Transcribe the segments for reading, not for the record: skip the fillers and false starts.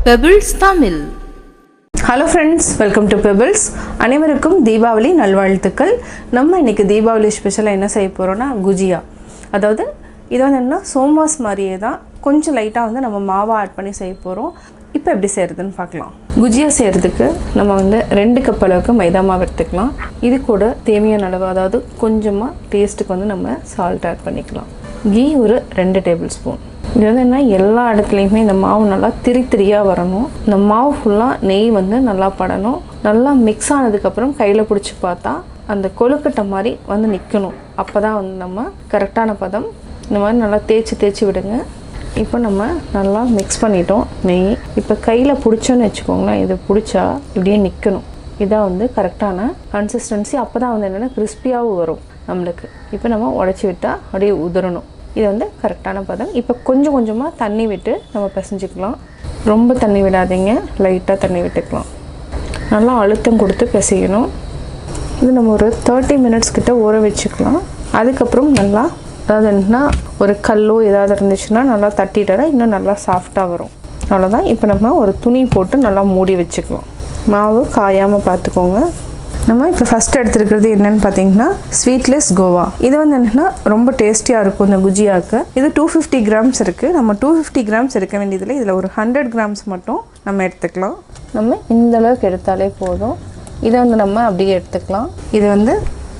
Pebbles Tamil. Hello friends, welcome to pebbles. அனைவருக்கும் தீபாவளி நல்வாழ்த்துக்கள். நம்ம இன்றைக்கி தீபாவளி ஸ்பெஷலாக என்ன செய்ய போகிறோன்னா குஜியா. அதாவது இது வந்து என்ன சோமாஸ் மாதிரியே தான், கொஞ்சம் லைட்டாக வந்து நம்ம மாவை ஆட் பண்ணி செய்ய போகிறோம். இப்போ எப்படி செய்கிறதுன்னு பார்க்கலாம். குஜியா செய்கிறதுக்கு நம்ம வந்து 2 கப் அளவுக்கு மைதா மாவு எடுத்துக்கலாம். இது கூட தேவையான அளவு, அதாவது கொஞ்சமாக டேஸ்ட்டுக்கு வந்து நம்ம சால்ட் ஆட் பண்ணிக்கலாம். கீ ஒரு 2 டேபிள் ஸ்பூன். இது வந்து என்ன, எல்லா இடத்துலையுமே இந்த மாவு நல்லா திரியாக வரணும். இந்த மாவு ஃபுல்லாக நெய் வந்து நல்லா படணும். நல்லா மிக்ஸ் ஆனதுக்கப்புறம் கையில் பிடிச்சி பார்த்தா அந்த கொழுக்கட்டை மாதிரி வந்து நிற்கணும். அப்போ தான் வந்து நம்ம கரெக்டான பதம். இந்த மாதிரி நல்லா தேய்ச்சி விடுங்க. இப்போ நம்ம நல்லா மிக்ஸ் பண்ணிட்டோம் நெய். இப்போ கையில் பிடிச்சோன்னு வச்சுக்கோங்களேன், இது பிடிச்சா இப்படியே நிற்கணும். இதான் வந்து கரெக்டான கன்சிஸ்டன்சி. அப்போ தான் வந்து என்னென்னா கிறிஸ்பியாகவும் வரும் நம்மளுக்கு. இப்போ நம்ம உடச்சி விட்டால் அப்படியே உதிரணும். இது வந்து கரெக்டான பதம். இப்போ கொஞ்சம் கொஞ்சமாக தண்ணி விட்டு நம்ம பிசைஞ்சிக்கலாம். ரொம்ப தண்ணி விடாதீங்க, லைட்டாக தண்ணி விட்டுக்கலாம். நல்லா அழுத்தம் கொடுத்து பிசையணும். இது நம்ம ஒரு 30 மினிட்ஸ் கிட்ட ஊற வச்சுக்கலாம். அதுக்கப்புறம் நல்லா, அதாவது என்னன்னா ஒரு கல்லோ ஏதாவது இருந்துச்சுன்னா நல்லா தட்டிட்டா இன்னும் நல்லா சாஃப்டாக வரும். அவ்வளோதான். இப்போ நம்ம ஒரு துணி போட்டு நல்லா மூடி வச்சுக்கலாம். மாவு காயாமல் பார்த்துக்கோங்க. நம்ம இப்போ ஃபஸ்ட்டு எடுத்துருக்கிறது என்னென்னு பார்த்தீங்கன்னா ஸ்வீட்லெஸ் கோவா. இது வந்து என்னென்னா ரொம்ப டேஸ்டியாக இருக்கும் இந்த குஜியாவுக்கு. இது 250 கிராம்ஸ் இருக்குது. நம்ம 250 கிராம்ஸ் எடுக்க வேண்டியதில் இதில் ஒரு 100 கிராம்ஸ் மட்டும் நம்ம எடுத்துக்கலாம். நம்ம இந்த அளவுக்கு எடுத்தாலே போதும். இதை வந்து நம்ம அப்படியே எடுத்துக்கலாம். இது வந்து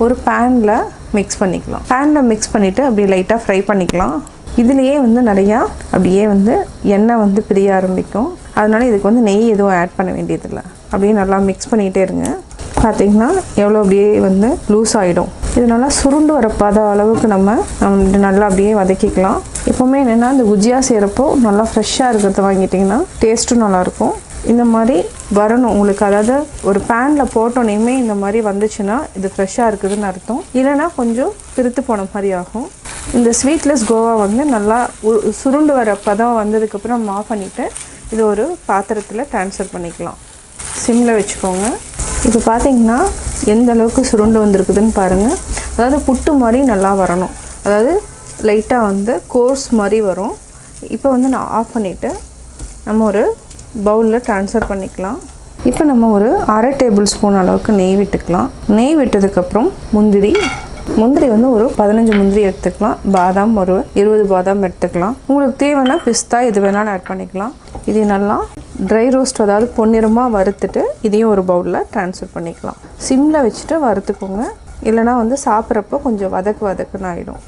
ஒரு பேனில் மிக்ஸ் பண்ணிக்கலாம். பேனில் மிக்ஸ் பண்ணிவிட்டு அப்படியே லைட்டாக ஃப்ரை பண்ணிக்கலாம். இதுலேயே வந்து நிறையா அப்படியே வந்து எண்ணெய் வந்து பிரிய ஆரம்பிக்கும். அதனால இதுக்கு வந்து நெய் எதுவும் ஆட் பண்ண வேண்டியதில்லை. அப்படியே நல்லா மிக்ஸ் பண்ணிகிட்டே இருங்க. பார்த்திங்கன்னா எவ்வளோ அப்படியே வந்து லூஸ் ஆகிடும். இது நல்லா சுருண்டு வரப்பாத அளவுக்கு நம்ம நல்லா அப்படியே வதக்கிக்கலாம். எப்போவுமே என்னென்னா இந்த குஜியா செய்கிறப்போ நல்லா ஃப்ரெஷ்ஷாக இருக்கிறத வாங்கிட்டிங்கன்னா டேஸ்ட்டும் நல்லாயிருக்கும். இந்த மாதிரி வரணும் உங்களுக்கு. அதாவது ஒரு பேனில் போட்டோன்னே இந்த மாதிரி வந்துச்சுன்னா இது ஃப்ரெஷ்ஷாக இருக்குதுன்னு அர்த்தம். இல்லைனா கொஞ்சம் பிரித்து போன மாதிரி ஆகும். இந்த ஸ்வீட்லெஸ் கோவா வந்து நல்லா சுருண்டு வர பதம் வந்ததுக்கப்புறம் நம்ம ஆஃப் பண்ணிவிட்டு இது ஒரு பாத்திரத்தில் ட்ரான்ஸ்ஃபர் பண்ணிக்கலாம். சிம்மில் வச்சுக்கோங்க. இப்போ பார்த்தீங்கன்னா எந்த அளவுக்கு சுருண்டு வந்திருக்குதுன்னு பாருங்கள். அதாவது புட்டு மாதிரி நல்லா வரணும். அதாவது லைட்டாக வந்து கோர்ஸ் மாதிரி வரும். இப்போ வந்து நான் ஆஃப் பண்ணிவிட்டு நம்ம ஒரு பவுலில் ட்ரான்ஸ்ஃபர் பண்ணிக்கலாம். இப்போ நம்ம ஒரு 1/2 டேபிள் ஸ்பூன் அளவுக்கு நெய் விட்டுக்கலாம். நெய் விட்டதுக்கப்புறம் முந்திரி வந்து ஒரு 15 முந்திரி எடுத்துக்கலாம். பாதாம் ஒரு 20 பாதாம் எடுத்துக்கலாம். உங்களுக்கு தேவைன்னா பிஸ்தா எது வேணாலும் ஆட் பண்ணிக்கலாம். இது நல்லா ட்ரை ரோஸ்ட், அதாவது பொன்னிறமாக வறுத்துட்டு இதையும் ஒரு பவுலில் ட்ரான்ஸ்ஃபர் பண்ணிக்கலாம். சிம்மில் வச்சுட்டு வறுத்துக்கோங்க. இல்லைனா வந்து சாப்பிட்றப்போ கொஞ்சம் வதக்குன்னு ஆகிடும்.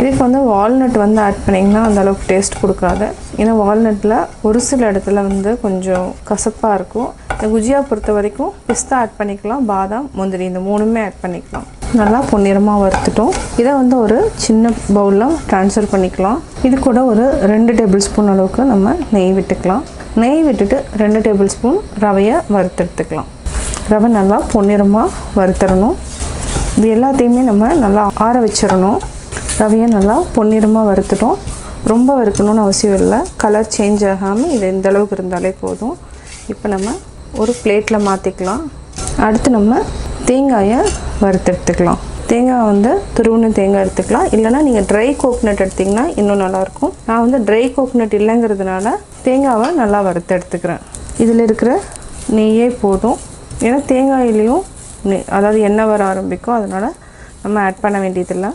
இதுக்கு வந்து வால்நட் வந்து ஆட் பண்ணிங்கன்னா அந்தளவுக்கு டேஸ்ட் கொடுக்காது. ஏன்னா வால்நட்டில் ஒரு சில இடத்துல வந்து கொஞ்சம் கசப்பாக இருக்கும். இந்த குஜியா பொறுத்த வரைக்கும் பிஸ்தா ஆட் பண்ணிக்கலாம், பாதாம், முந்திரி இந்த 3மே ஆட் பண்ணிக்கலாம். நல்லா பொன்னிறமாக வறுத்துட்டோம். இதை வந்து ஒரு சின்ன பவுலில் ட்ரான்ஸ்ஃபர் பண்ணிக்கலாம். இது கூட ஒரு 2 டேபிள் ஸ்பூன் அளவுக்கு நம்ம நெய் விட்டுக்கலாம். நெய் விட்டுட்டு 2 டேபிள் ஸ்பூன் ரவையை வறுத்தெடுத்துக்கலாம். ரவை நல்லா பொன்னிறமாக வறுத்துடணும். இது எல்லாத்தையுமே நம்ம நல்லா ஆற வச்சிடணும். ரவையை நல்லா பொன்னிறமாக வறுத்துட்டோம். ரொம்ப வறுக்கணும்னு அவசியம் இல்லை. கலர் சேஞ்ச் ஆகாமல் இது இந்த அளவுக்கு இருந்தாலே போதும். இப்போ நம்ம ஒரு பிளேட்டில் மாற்றிக்கலாம். அடுத்து நம்ம தேங்காயை வறுத்தெடுத்துக்கலாம். தேங்காய் வந்து துருவின தேங்காய் எடுத்துக்கலாம். இல்லைனா நீங்கள் ட்ரை கோக்னட் எடுத்திங்கன்னா இன்னும் நல்லாயிருக்கும். நான் வந்து ட்ரை கோக்னட் இல்லைங்கிறதுனால தேங்காவை நல்லா வறுத்து எடுத்துக்கிறேன். இதில் இருக்கிற நெய்யே போதும். ஏன்னா தேங்காயிலையும் அதாவது எண்ணெய் வர ஆரம்பிக்கும். அதனால் நம்ம ஆட் பண்ண வேண்டியதில்லை.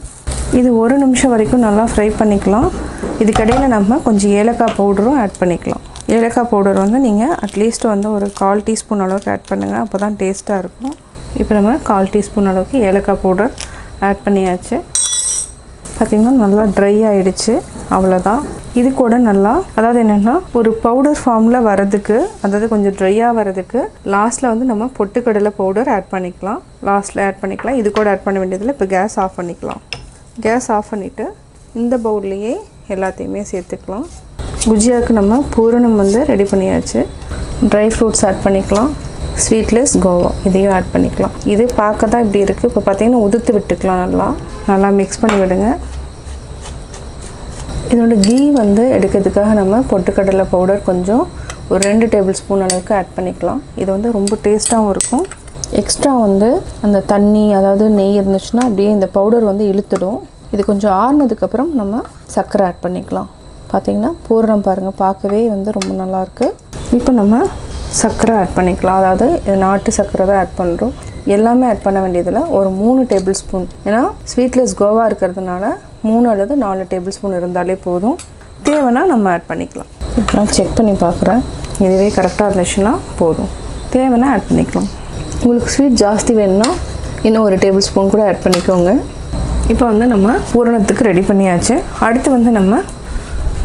இது 1 நிமிஷம் வரைக்கும் நல்லா ஃப்ரை பண்ணிக்கலாம். இதுக்கடையில் நம்ம கொஞ்சம் ஏலக்காய் பவுடரும் ஆட் பண்ணிக்கலாம். ஏலக்காய் பவுடர் வந்து நீங்கள் அட்லீஸ்ட் வந்து ஒரு 1/4 டீஸ்பூன் அளவுக்கு ஆட் பண்ணுங்கள். அப்போ தான் டேஸ்ட்டாக இருக்கும். இப்போ நம்ம 1/4 டீஸ்பூன் அளவுக்கு ஏலக்காய் பவுடர் ஆட் பண்ணியாச்சு. பார்த்திங்கன்னா நல்லா ட்ரை ஆகிடுச்சு. அவ்வளோதான். இது கூட நல்லா, அதாவது என்னென்னா ஒரு பவுடர் ஃபார்மில் வரதுக்கு, அதாவது கொஞ்சம் ட்ரையாக வரதுக்கு லாஸ்ட்டில் வந்து நம்ம பொட்டுக்கடலை பவுடர் ஆட் பண்ணிக்கலாம். லாஸ்ட்டில் ஆட் பண்ணிக்கலாம். இது கூட ஆட் பண்ண வேண்டியதில் இப்போ கேஸ் ஆஃப் பண்ணிக்கலாம். கேஸ் ஆஃப் பண்ணிவிட்டு இந்த பவுல்லையே எல்லாத்தையுமே சேர்த்துக்கலாம். குஜியாவுக்கு நம்ம பூரணம் வந்து ரெடி பண்ணியாச்சு. ட்ரை ஃப்ரூட்ஸ் ஆட் பண்ணிக்கலாம். ஸ்வீட்லெஸ் கோவா இதையும் ஆட் பண்ணிக்கலாம். இது பார்க்க தான் இப்படி இருக்குது. இப்போ பார்த்திங்கன்னா உதுத்து விட்டுக்கலாம். நல்லா மிக்ஸ் பண்ணி விடுங்க. இதோட கீ வந்து எடுக்கிறதுக்காக நம்ம பொட்டுக்கடலை பவுடர் கொஞ்சம் ஒரு 2 டேபிள் ஸ்பூன் அளவுக்கு ஆட் பண்ணிக்கலாம். இது வந்து ரொம்ப டேஸ்ட்டாகவும் இருக்கும். எக்ஸ்ட்ரா வந்து அந்த தண்ணி, அதாவது நெய் இருந்துச்சுன்னா அப்படியே இந்த பவுடர் வந்து இழுத்துடும். இது கொஞ்சம் ஆறுனதுக்கப்புறம் நம்ம சர்க்கரை ஆட் பண்ணிக்கலாம். பார்த்திங்கன்னா பூரணம் பாருங்கள், பார்க்கவே வந்து ரொம்ப நல்லாயிருக்கு. இப்போ நம்ம சர்க்கரை ஆட் பண்ணிக்கலாம். அதாவது நாட்டு சர்க்கரை தான் ஆட் பண்ணுறோம். எல்லாமே ஆட் பண்ண வேண்டியதில் ஒரு 3 டேபிள் ஸ்பூன். ஏன்னா ஸ்வீட்லெஸ் கோவா இருக்கிறதுனால 3 அல்லது 4 டேபிள் ஸ்பூன் இருந்தாலே போதும். தேவைன்னா நம்ம ஆட் பண்ணிக்கலாம். இப்போ நான் செக் பண்ணி பார்க்குறேன். இதுவே கரெக்டாக இருந்துச்சுன்னா போதும். தேவைன்னா ஆட் பண்ணிக்கலாம். உங்களுக்கு ஸ்வீட் ஜாஸ்தி வேணும்னா இன்னும் ஒரு டேபிள் ஸ்பூன் கூட ஆட் பண்ணிக்கோங்க. இப்போ வந்து நம்ம பூரணத்துக்கு ரெடி பண்ணியாச்சு. அடுத்து வந்து நம்ம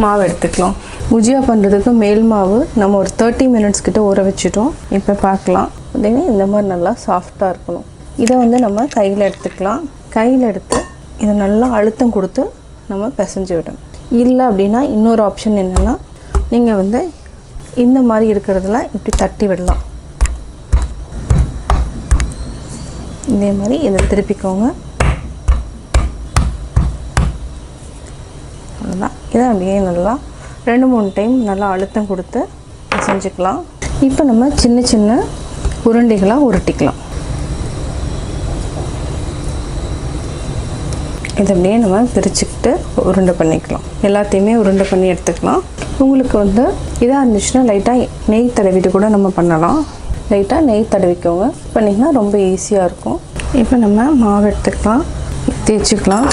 மாவு எடுத்துக்கலாம். குஜியா பண்ணுறதுக்கு மேல் மாவு நம்ம ஒரு 30 மினிட்ஸ் கிட்ட ஊற வச்சுட்டோம். இப்போ பார்க்கலாம். உடனே இந்த மாதிரி நல்லா சாஃப்டாக இருக்கணும். இதை வந்து நம்ம கையில் எடுத்துக்கலாம். கையில் எடுத்து இதை நல்லா அழுத்தம் கொடுத்து நம்ம பிசைஞ்சு விடணும். இல்லை அப்படின்னா இன்னொரு ஆப்ஷன் என்னென்னா, நீங்கள் வந்து இந்த மாதிரி இருக்கிறதுல இப்படி தட்டி விடலாம். இதே மாதிரி இதை திருப்பிக்கோங்க. அவ்வளோதான். இதை அப்படியே நல்லா 2-3 டைம் நல்லா அழுத்தம் கொடுத்து செஞ்சுக்கலாம். இப்போ நம்ம சின்ன சின்ன உருண்டைகளாக உருட்டிக்கலாம். இதை அப்படியே நம்ம பிரிச்சுக்கிட்டு உருண்டை பண்ணிக்கலாம். எல்லாத்தையுமே உருண்டை பண்ணி எடுத்துக்கலாம். உங்களுக்கு வந்து இதாக இருந்துச்சுன்னா லைட்டாக நெய் தடவிட்டு கூட நம்ம பண்ணலாம். லைட்டாக நெய் தடவிக்கோங்க. பண்ணிங்கன்னா ரொம்ப ஈஸியாக இருக்கும். இப்போ நம்ம மாவு எடுத்துக்கலாம். தேய்ச்சிக்கலாம்.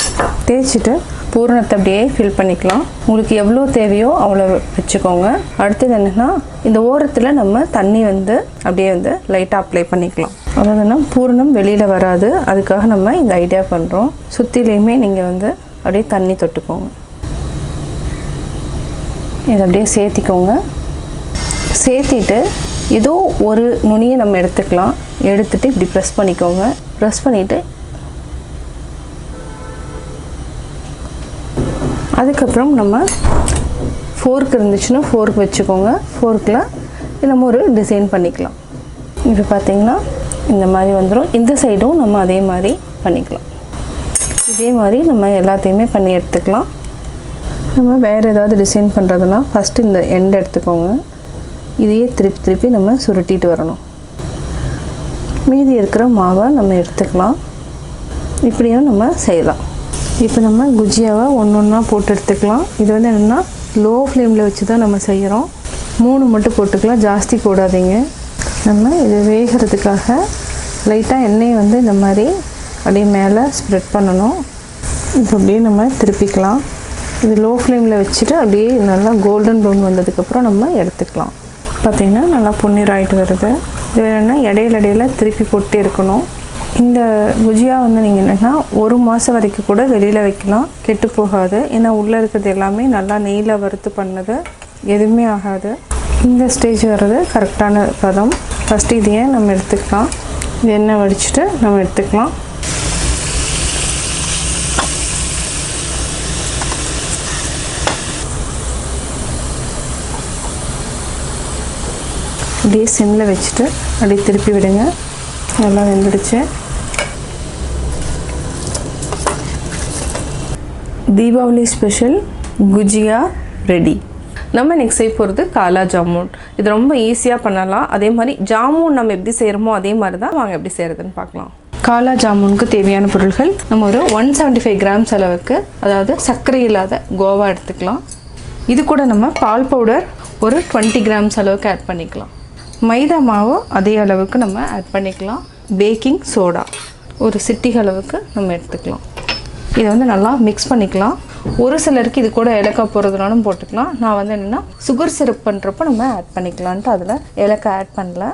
தேய்ச்சிட்டு பூரணத்தை அப்படியே ஃபில் பண்ணிக்கலாம். உங்களுக்கு எவ்வளோ தேவையோ அவ்வளோ வச்சுக்கோங்க. அடுத்தது என்னென்னா, இந்த ஓரத்தில் நம்ம தண்ணி வந்து அப்படியே வந்து லைட்டாக அப்ளை பண்ணிக்கலாம். அதாவதுன்னா பூரணம் வெளியில் வராது. அதுக்காக நம்ம இந்த ஐடியா பண்ணுறோம். சுற்றிலையுமே நீங்கள் வந்து அப்படியே தண்ணி தொட்டுக்கோங்க. இதை அப்படியே சேர்த்திக்கோங்க. சேர்த்திட்டு ஏதோ ஒரு நுனியை நம்ம எடுத்துக்கலாம். எடுத்துகிட்டு இப்படி ப்ரெஸ் பண்ணிக்கோங்க. ப்ரெஸ் பண்ணிவிட்டு அதுக்கப்புறம் நம்ம ஃபோர்க் இருந்துச்சுன்னா ஃபோர்க் வச்சுக்கோங்க. ஃபோர்க்கில் நம்ம ஒரு டிசைன் பண்ணிக்கலாம். இப்போ பார்த்திங்கன்னா இந்த மாதிரி வந்துடும். இந்த சைடும் நம்ம அதே மாதிரி பண்ணிக்கலாம். இதே மாதிரி நம்ம எல்லாத்தையுமே பண்ணி எடுத்துக்கலாம். நம்ம வேறு ஏதாவது டிசைன் பண்ணுறதுனா ஃபஸ்ட்டு இந்த எண்ட் எடுத்துக்கோங்க. இதையே திருப்பி திருப்பி நம்ம சுருட்டிட்டு வரணும். மீதி இருக்கிற மாவை நம்ம எடுத்துக்கலாம். இப்படியும் நம்ம செய்யலாம். இப்போ நம்ம குஜியாவை ஒன்றா போட்டு எடுத்துக்கலாம். இது வந்து என்னென்னா லோ ஃப்ளேமில் வச்சு தான் நம்ம செய்கிறோம். 3 மட்டும் போட்டுக்கலாம், ஜாஸ்தி போடாதீங்க. நம்ம இது வேகிறதுக்காக லைட்டாக எண்ணெய் வந்து இந்த மாதிரி அப்படியே மேலே ஸ்ப்ரெட் பண்ணணும். இப்போ அப்படியே நம்ம திருப்பிக்கலாம். இது லோ ஃப்ளேமில் வச்சுட்டு அப்படியே நல்லா கோல்டன் ப்ரௌன் வந்ததுக்கப்புறம் நம்ம எடுத்துக்கலாம். பார்த்திங்கன்னா நல்லா பொன்னிறம் ஆகிட்டு வருது. இது வேணுன்னா இடையில திருப்பி போட்டு இருக்கணும். இந்த குஜியா வந்து நீங்கள் என்னென்னா 1 மாதம் வரைக்கும் கூட வெளியில் வைக்கலாம், கெட்டு போகாது. ஏன்னா உள்ளே இருக்கிறது எல்லாமே நல்லா நெய்யில் வறுத்து பண்ணது, எதுவுமே ஆகாது. இந்த ஸ்டேஜ் வர்றது கரெக்டான பதம். ஃபஸ்ட்டு இதையே நம்ம எடுத்துக்கலாம். இது எண்ணெய் வடிச்சிட்டு நம்ம எடுத்துக்கலாம். அப்படியே சிம்மில் வச்சுட்டு அப்படியே திருப்பி விடுங்க. நல்லா வெந்துடுச்சு. Deepavali special gujiya ready. நம்ம நெக்ஸ்ட் செய்ய போகிறது காலா ஜாமுன். இது ரொம்ப ஈஸியாக பண்ணலாம். அதே மாதிரி ஜாமுன் நம்ம எப்படி செய்கிறோமோ அதே மாதிரி தான். வாங்க எப்படி செய்கிறதுன்னு பார்க்கலாம். காலா ஜாமுனுக்கு தேவையான பொருட்கள் நம்ம ஒரு 175 கிராம்ஸ் அளவுக்கு, அதாவது சர்க்கரை இல்லாத கோவா எடுத்துக்கலாம். இது கூட நம்ம பால் பவுடர் ஒரு 20 கிராம்ஸ் அளவுக்கு ஆட் பண்ணிக்கலாம். மைதா மாவு அதே அளவுக்கு நம்ம ஆட் பண்ணிக்கலாம். பேக்கிங் சோடா ஒரு சிட்டிகை அளவுக்கு நம்ம எடுத்துக்கலாம். இதை வந்து நல்லா மிக்ஸ் பண்ணிக்கலாம். ஒரு சிலருக்கு இது கூட ஏலக்காய் போடுறதுனாலும் போட்டுக்கலாம். நான் வந்து என்னென்னா சுகர் சிரப் பண்ணுறப்போ நம்ம ஆட் பண்ணிக்கலான்ட்டு அதில் ஏலக்காய் ஆட் பண்ணல.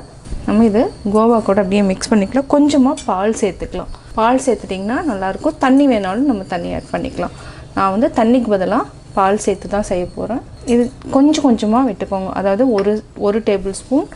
நம்ம இது கோவா கூட அப்படியே மிக்ஸ் பண்ணிக்கலாம். கொஞ்சமாக பால் சேர்த்துக்கலாம். பால் சேர்த்துட்டிங்கன்னா நல்லாயிருக்கும். தண்ணி வேணாலும் நம்ம தண்ணி ஆட் பண்ணிக்கலாம். நான் வந்து தண்ணிக்கு பதிலாக பால் சேர்த்து தான் செய்ய போகிறேன். இது கொஞ்சம் கொஞ்சமாக விட்டுக்கோங்க. அதாவது ஒரு டேபிள் ஸ்பூன்,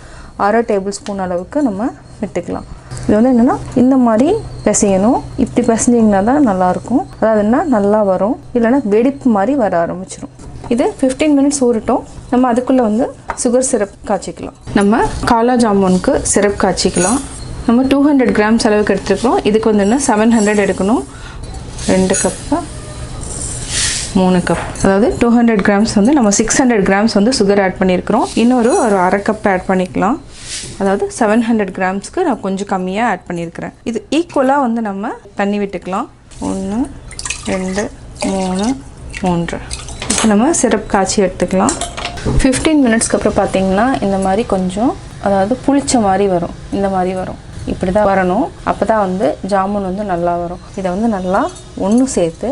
1/2 டேபிள் ஸ்பூன் அளவுக்கு நம்ம விட்டுக்கலாம். இது வந்து என்னென்னா இந்த மாதிரி பிசையணும். இப்படி பிசைஞ்சிங்கன்னா தான் நல்லாயிருக்கும். அதாவது என்ன நல்லா வரும். இல்லைன்னா வெடிப்பு மாதிரி வர ஆரம்பிச்சிடும். இது 15 மினிட்ஸ் ஊறட்டும். நம்ம அதுக்குள்ளே வந்து சுகர் சிரப் காய்ச்சிக்கலாம். நம்ம காலா ஜாமுனுக்கு சிரப் காய்ச்சிக்கலாம். நம்ம 200 கிராம்ஸ் அளவுக்கு எடுத்துக்கிறோம். இதுக்கு வந்து என்ன 700 எடுக்கணும். 2 கப்பு 3 கப், அதாவது 200 கிராம்ஸ் வந்து நம்ம 600 கிராம்ஸ் வந்து சுகர் ஆட் பண்ணியிருக்கிறோம். இன்னொரு 1/2 கப் ஆட் பண்ணிக்கலாம். அதாவது 700 கிராம்ஸ்க்கு நான் கொஞ்சம் கம்மியாக ஆட் பண்ணியிருக்கிறேன். இது ஈக்குவலாக வந்து நம்ம தண்ணி விட்டுக்கலாம். 1 2 3 3. இப்போ நம்ம சிரப் காய்ச்சி எடுத்துக்கலாம். 15 மினிட்ஸ்க்கு அப்புறம் பார்த்தீங்கன்னா இந்த மாதிரி கொஞ்சம் அதாவது புளிச்ச மாதிரி வரும். இந்த மாதிரி வரும். இப்படி தான் வரணும். அப்போ தான் வந்து ஜாமுன் வந்து நல்லா வரும். இதை வந்து நல்லா ஒன்று சேர்த்து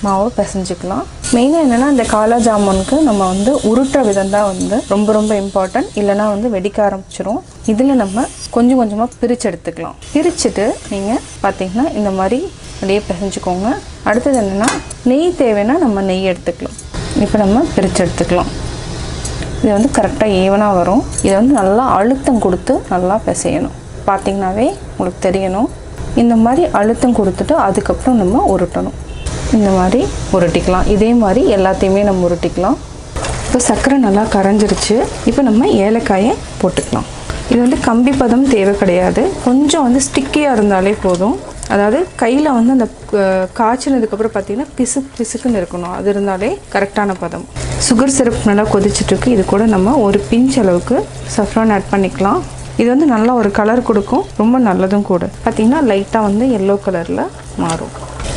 மாவை பிசைஞ்சிக்கலாம். மெயினாக என்னென்னா இந்த காலா ஜாமுனுக்கு நம்ம வந்து உருட்டுற விதம் தான் வந்து ரொம்ப ரொம்ப இம்பார்ட்டன்ட். இல்லைனா வந்து வெடிக்க ஆரம்பிச்சிரும். இதில் நம்ம கொஞ்சம் கொஞ்சமாக பிரித்து எடுத்துக்கலாம். பிரிச்சுட்டு நீங்கள் பார்த்தீங்கன்னா இந்த மாதிரி அப்படியே பிசைஞ்சிக்கோங்க. அடுத்தது என்னென்னா நெய் தேவைன்னா நம்ம நெய் எடுத்துக்கலாம். இப்போ நம்ம பிரித்து எடுத்துக்கலாம். இது வந்து கரெக்டாக ஈவனாக வரும். இதை வந்து நல்லா அழுத்தம் கொடுத்து நல்லா பிசையணும். பார்த்திங்கனாவே உங்களுக்கு தெரியணும். இந்த மாதிரி அழுத்தம் கொடுத்துட்டு அதுக்கப்புறம் நம்ம உருட்டணும். இந்த மாதிரி உருட்டிக்கலாம். இதே மாதிரி எல்லாத்தையுமே நம்ம உருட்டிக்கலாம். இப்போ சர்க்கரை நல்லா கரைஞ்சிருச்சு. இப்போ நம்ம ஏலக்காயை போட்டுக்கலாம். இது வந்து கம்பி பதம் தேவை கிடையாது. கொஞ்சம் வந்து ஸ்டிக்கியாக இருந்தாலே போதும். அதாவது கையில் வந்து அந்த காய்ச்சினதுக்கப்புறம் பார்த்திங்கன்னா பிசுக்குன்னு இருக்கணும். அது இருந்தாலே கரெக்டான பதம். சுகர் சிரப் நல்லா கொதிச்சுட்ருக்கு. இது கூட நம்ம ஒரு பிஞ்ச் அளவுக்கு சஃப்ரான் ஆட் பண்ணிக்கலாம். இது வந்து நல்லா ஒரு கலர் கொடுக்கும். ரொம்ப நல்லதும் கூட. பார்த்திங்கன்னா லைட்டாக வந்து எல்லோ கலரில் மாறும்.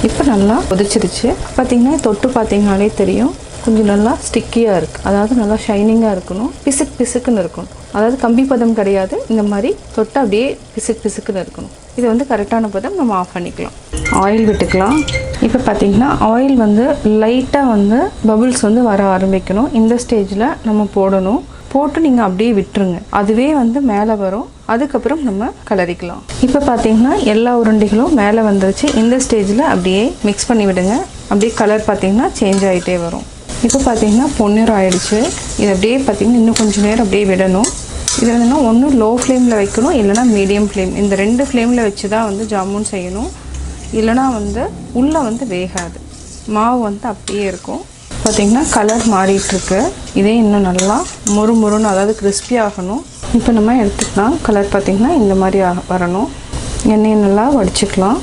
இப்போ நல்லா கொதிச்சிருச்சு. பார்த்திங்கன்னா தொட்டு பார்த்திங்கனாலே தெரியும் கொஞ்சம் நல்லா ஸ்டிக்கியாக இருக்குது. அதாவது நல்லா ஷைனிங்காக இருக்கணும். பிசுக்குன்னு இருக்கணும். அதாவது கம்பி பதம் கிடையாது. இந்த மாதிரி தொட்டு அப்படியே பிசுக்குன்னு இருக்கணும். இது வந்து கரெக்டான பதம். நம்ம ஆஃப் பண்ணிக்கலாம். ஆயில் விட்டுக்கலாம். இப்போ பார்த்திங்கன்னா ஆயில் வந்து லைட்டாக வந்து பபுள்ஸ் வந்து வர ஆரம்பிக்கணும். இந்த ஸ்டேஜில் நம்ம போடணும். போட்டு நீங்கள் அப்படியே விட்டுருங்க. அதுவே வந்து மேலே வரும். அதுக்கப்புறம் நம்ம கலரிக்கலாம். இப்போ பார்த்திங்கன்னா எல்லா உருண்டைகளும் மேலே வந்துருச்சு. இந்த ஸ்டேஜில் அப்படியே மிக்ஸ் பண்ணி விடுங்க. அப்படியே கலர் பார்த்திங்கன்னா சேஞ்ச் ஆகிட்டே வரும். இப்போ பார்த்திங்கன்னா பொன்னிறம் ஆகிடுச்சு. இது அப்படியே பார்த்திங்கன்னா இன்னும் கொஞ்சம் நேரம் அப்படியே விடணும். இது என்னென்னா ஒன்று லோ ஃப்ளேமில் வைக்கணும், இல்லைனா மீடியம் ஃப்ளேம். இந்த 2 ஃப்ளேமில் வச்சு தான் வந்து ஜாமுன் செய்யணும். இல்லைனா வந்து உள்ளே வந்து வேகாது. மாவு வந்து அப்படியே இருக்கும். பார்த்திங்கன்னா கலர் மாறிட்டுருக்கு. இதே இன்னும் நல்லா முறுமுறுன்னு அதாவது கிறிஸ்பி ஆகணும். இப்போ நம்ம எடுத்துக்கலாம். கலர் பார்த்திங்கன்னா இந்த மாதிரி வரணும். எண்ணெயை நல்லா வடிச்சுக்கலாம்.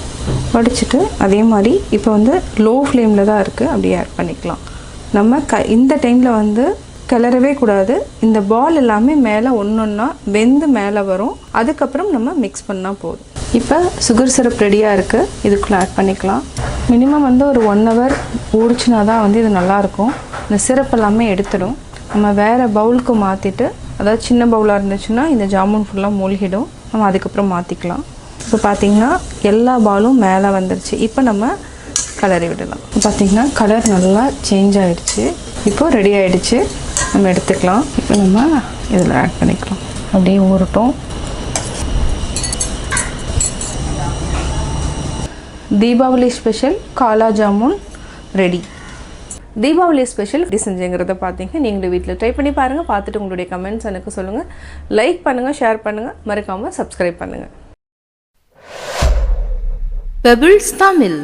வடிச்சிட்டு அதே மாதிரி இப்போ வந்து லோ ஃப்ளேமில் தான் இருக்குது. அப்படியே ஆட் பண்ணிக்கலாம். நம்ம இந்த டைமில் வந்து கிளறவே கூடாது. இந்த பால் எல்லாமே மேலே ஒன்றா வெந்து மேலே வரும். அதுக்கப்புறம் நம்ம மிக்ஸ் பண்ணால் போதும். இப்போ சுகர் சிரப் ரெடியாக இருக்குது. இதுக்குள்ளே ஆட் பண்ணிக்கலாம். மினிமம் வந்து ஒரு 1 hour ஊறிச்சுனா தான் வந்து இது நல்லாயிருக்கும். இந்த சிரப் எல்லாமே எடுத்துடும். நம்ம வேறு பவுலுக்கு மாற்றிட்டு, அதாவது சின்ன பவுலாக இருந்துச்சுன்னா இந்த ஜாமுன் ஃபுல்லாக மூழ்கிடும். நம்ம அதுக்கப்புறம் மாற்றிக்கலாம். இப்போ பார்த்திங்கன்னா எல்லா பாலும் மேலே வந்துருச்சு. இப்போ நம்ம கலரி விடலாம். பார்த்திங்கன்னா கலர் நல்லா சேஞ்ச் ஆகிடுச்சு. இப்போது ரெடி ஆகிடுச்சு. நம்ம எடுத்துக்கலாம். இப்போ நம்ம இதில் ஆட் பண்ணிக்கலாம். அப்படியே ஊறட்டும். தீபாவளி ஸ்பெஷல் காலா ஜாமுன் ரெடி. தீபாவளி ஸ்பெஷல் எப்படி செஞ்சுங்கிறத பார்த்தீங்க. நீங்களும் வீட்டில் ட்ரை பண்ணி பாருங்கள். பார்த்துட்டு உங்களுடைய கமெண்ட்ஸ் எனக்கு சொல்லுங்கள். லைக் பண்ணுங்கள், ஷேர் பண்ணுங்கள், மறக்காமல் சப்ஸ்கிரைப் பண்ணுங்கள். பெபிள்ஸ் தமிழ்.